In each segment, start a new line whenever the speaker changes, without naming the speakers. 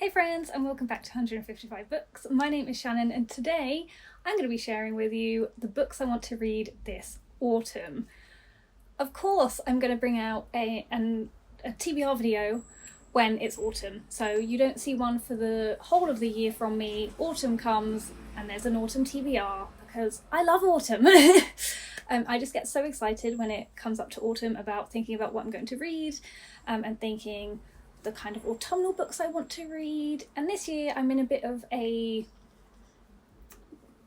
Hey friends, and welcome back to 155 Books. My name is Shannon, and today I'm going to be sharing with you the books I want to read this autumn. Of course, I'm going to bring out a TBR video when it's autumn, so you don't see one for the whole of the year from me. Autumn comes and there's an autumn TBR because I love autumn. I just get so excited when it comes up to autumn about thinking about what I'm going to read and thinking the kind of autumnal books I want to read. And this year I'm in a bit of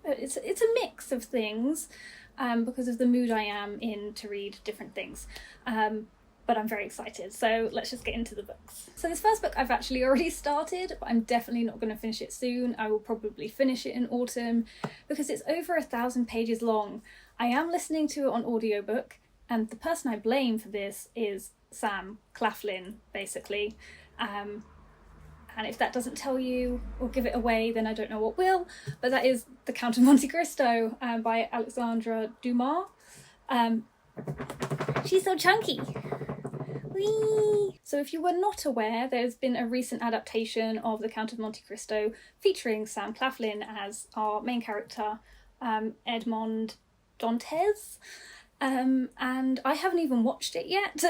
it's a mix of things because of the mood I am in to read different things. But I'm very excited, so let's just get into the books. So this first book I've actually already started, but I'm definitely not going to finish it soon. I will probably finish it in autumn because it's over 1,000 pages long. I am listening to it on audiobook, and the person I blame for this is Sam Claflin, basically. And if that doesn't tell you or give it away, then I don't know what will. But that is The Count of Monte Cristo by Alexandra Dumas. She's so chunky. Whee! So if you were not aware, there's been a recent adaptation of The Count of Monte Cristo featuring Sam Claflin as our main character, Edmond Dantes. And I haven't even watched it yet,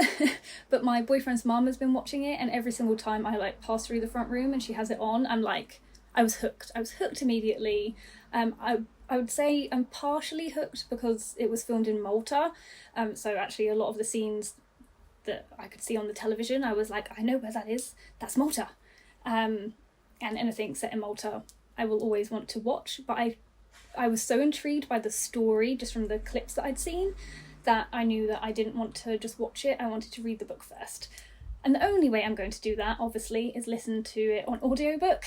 but my boyfriend's mum has been watching it, and every single time I pass through the front room and she has it on, I was hooked immediately. I would say I'm partially hooked because it was filmed in Malta, so actually a lot of the scenes that I could see on the television, I was like, I know where that is, that's Malta. And anything set in Malta I will always want to watch, but I was so intrigued by the story just from the clips that I'd seen that I knew that I didn't want to just watch it, I wanted to read the book first. And the only way I'm going to do that, obviously, is listen to it on audiobook.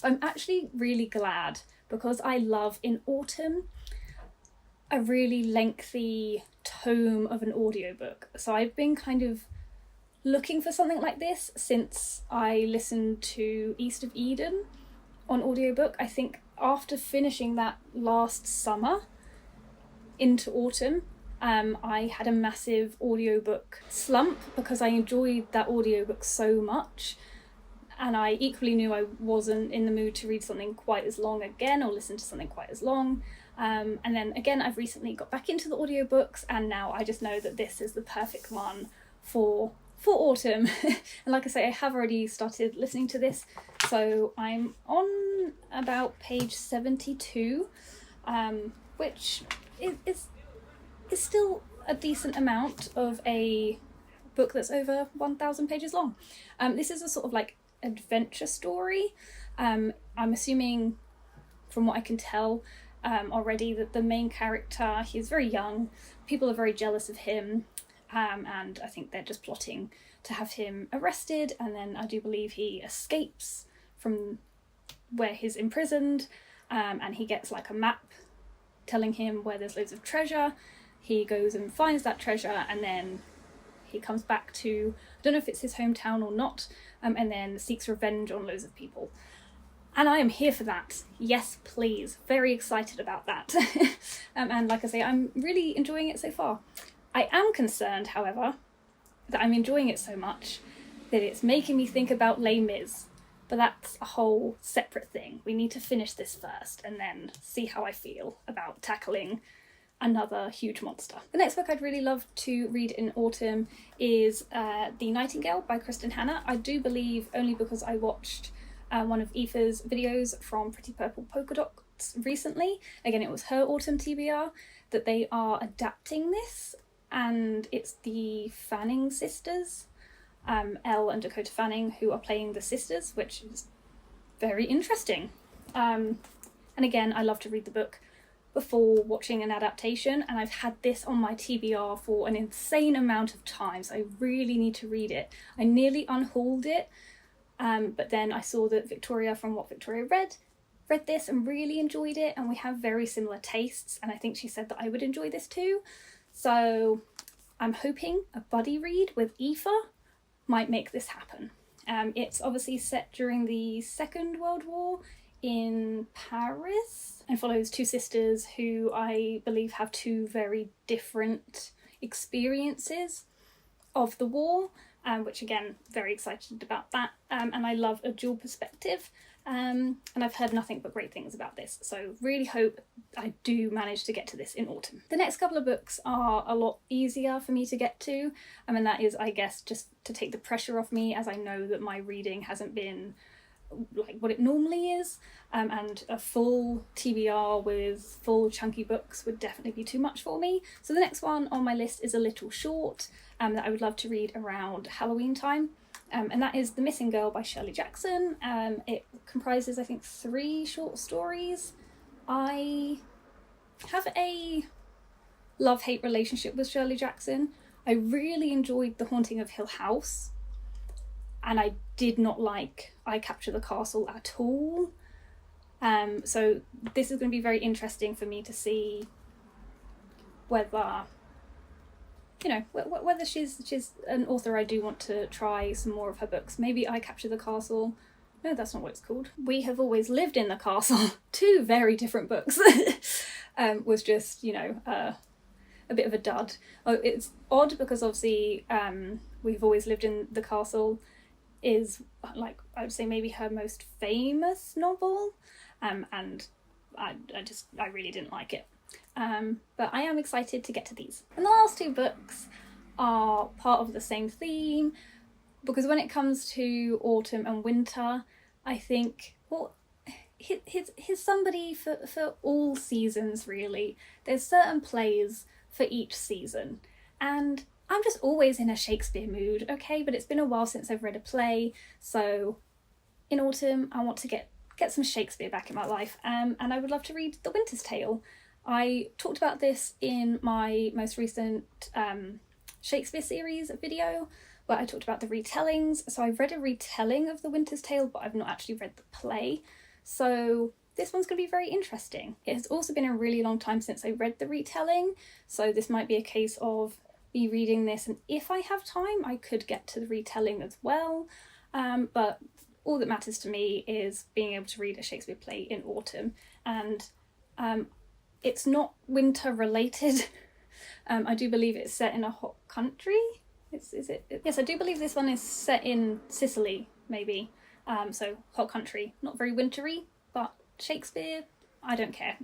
I'm actually really glad because I love, in autumn, a really lengthy tome of an audiobook. So I've been kind of looking for something like this since I listened to East of Eden on audiobook. I think after finishing that last summer into autumn, I had a massive audiobook slump because I enjoyed that audiobook so much, and I equally knew I wasn't in the mood to read something quite as long again or listen to something quite as long. And then again, I've recently got back into the audiobooks, and now I just know that this is the perfect one for autumn. And like I say, I have already started listening to this, so I'm on about page 72, which is still a decent amount of a book that's over 1,000 pages long. This is a sort of adventure story. I'm assuming, from what I can tell already, that the main character, he's very young, people are very jealous of him, and I think they're just plotting to have him arrested, and then I do believe he escapes from where he's imprisoned, and he gets a map telling him where there's loads of treasure. He goes and finds that treasure, and then he comes back to, I don't know if it's his hometown or not, and then seeks revenge on loads of people. And I am here for that. Yes, please. Very excited about that. And like I say, I'm really enjoying it so far. I am concerned, however, that I'm enjoying it so much that it's making me think about Les Mis. But that's a whole separate thing. We need to finish this first and then see how I feel about tackling another huge monster. The next book I'd really love to read in autumn is The Nightingale by Kristen Hanna. I do believe, only because I watched one of Aoife's videos from Pretty Purple Polka Dots recently, again it was her autumn TBR, that they are adapting this, and it's the Fanning sisters, Elle and Dakota Fanning, who are playing the sisters, which is very interesting. And again, I love to read the book before watching an adaptation, and I've had this on my TBR for an insane amount of time, so I really need to read it. I nearly unhauled it, but then I saw that Victoria from What Victoria read this and really enjoyed it, and we have very similar tastes, and I think she said that I would enjoy this too. So I'm hoping a buddy read with Aoife might make this happen. It's obviously set during the Second World War in Paris and follows two sisters who I believe have two very different experiences of the war, which again, very excited about that. And I love a dual perspective. And I've heard nothing but great things about this, so really hope I do manage to get to this in autumn. The next couple of books are a lot easier for me to get to, and that is, I guess, just to take the pressure off me, as I know that my reading hasn't been like what it normally is, and a full TBR with full chunky books would definitely be too much for me. So the next one on my list is a little short that I would love to read around Halloween time. And that is The Missing Girl by Shirley Jackson. It comprises, I think, 3 short stories. I have a love-hate relationship with Shirley Jackson. I really enjoyed The Haunting of Hill House, and I did not like I Capture the Castle at all. So this is going to be very interesting for me to see whether, you know, whether she's an author I do want to try some more of her books. Maybe I Capture the Castle. No, that's not what it's called. We Have Always Lived in the Castle. 2 very different books. Was just, you know, a bit of a dud. Oh, it's odd because obviously We've Always Lived in the Castle is, like, I would say maybe her most famous novel. And I really didn't like it. But I am excited to get to these. And the last 2 books are part of the same theme, because when it comes to autumn and winter, I think, well, he's somebody for all seasons, really. There's certain plays for each season, and I'm just always in a Shakespeare mood, okay? But it's been a while since I've read a play, so in autumn I want to get some Shakespeare back in my life, and I would love to read The Winter's Tale. I talked about this in my most recent Shakespeare series video, where I talked about the retellings. So I've read a retelling of The Winter's Tale, but I've not actually read the play. So this one's going to be very interesting. It has also been a really long time since I read the retelling, so this might be a case of me reading this, and if I have time, I could get to the retelling as well. But all that matters to me is being able to read a Shakespeare play in autumn, and it's not winter related. I do believe it's set in a hot country. Is it? Yes, I do believe this one is set in Sicily, maybe. So hot country, not very wintry, but Shakespeare, I don't care.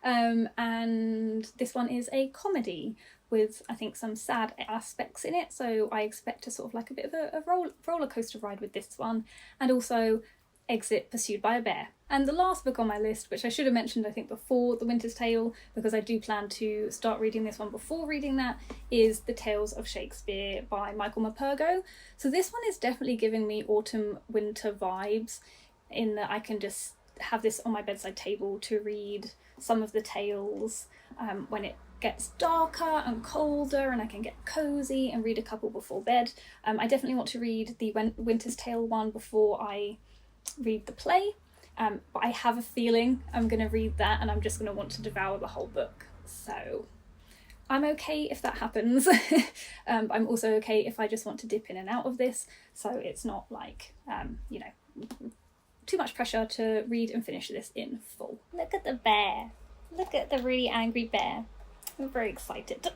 And this one is a comedy with, I think, some sad aspects in it. So I expect a sort of like a bit of a roller coaster ride with this one. And also Exit Pursued by a Bear. And the last book on my list, which I should have mentioned, I think, before The Winter's Tale, because I do plan to start reading this one before reading that, is The Tales of Shakespeare by Michael Morpurgo. So this one is definitely giving me autumn-winter vibes, in that I can just have this on my bedside table to read some of the tales when it gets darker and colder, and I can get cozy and read a couple before bed. I definitely want to read the Winter's Tale one before I read the play, but I have a feeling I'm going to read that and I'm just going to want to devour the whole book. So I'm okay if that happens. I'm also okay if I just want to dip in and out of this, so it's not like, you know, too much pressure to read and finish this in full. Look at the bear. Look at the really angry bear. I'm very excited.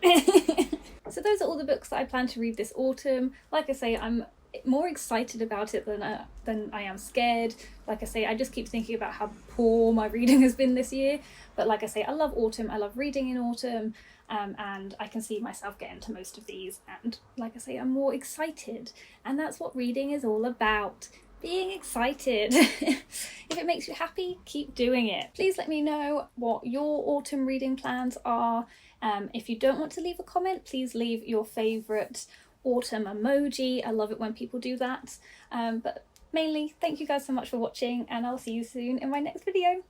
So those are all the books that I plan to read this autumn. Like I say, I'm more excited about it than I am scared. Like I say, I just keep thinking about how poor my reading has been this year. But like I say, I love autumn. I love reading in autumn. And I can see myself getting to most of these. And like I say, I'm more excited. And that's what reading is all about. Being excited. If it makes you happy, keep doing it. Please let me know what your autumn reading plans are. If you don't want to leave a comment, please leave your favourite autumn emoji. I love it when people do that. But mainly, thank you guys so much for watching, and I'll see you soon in my next video.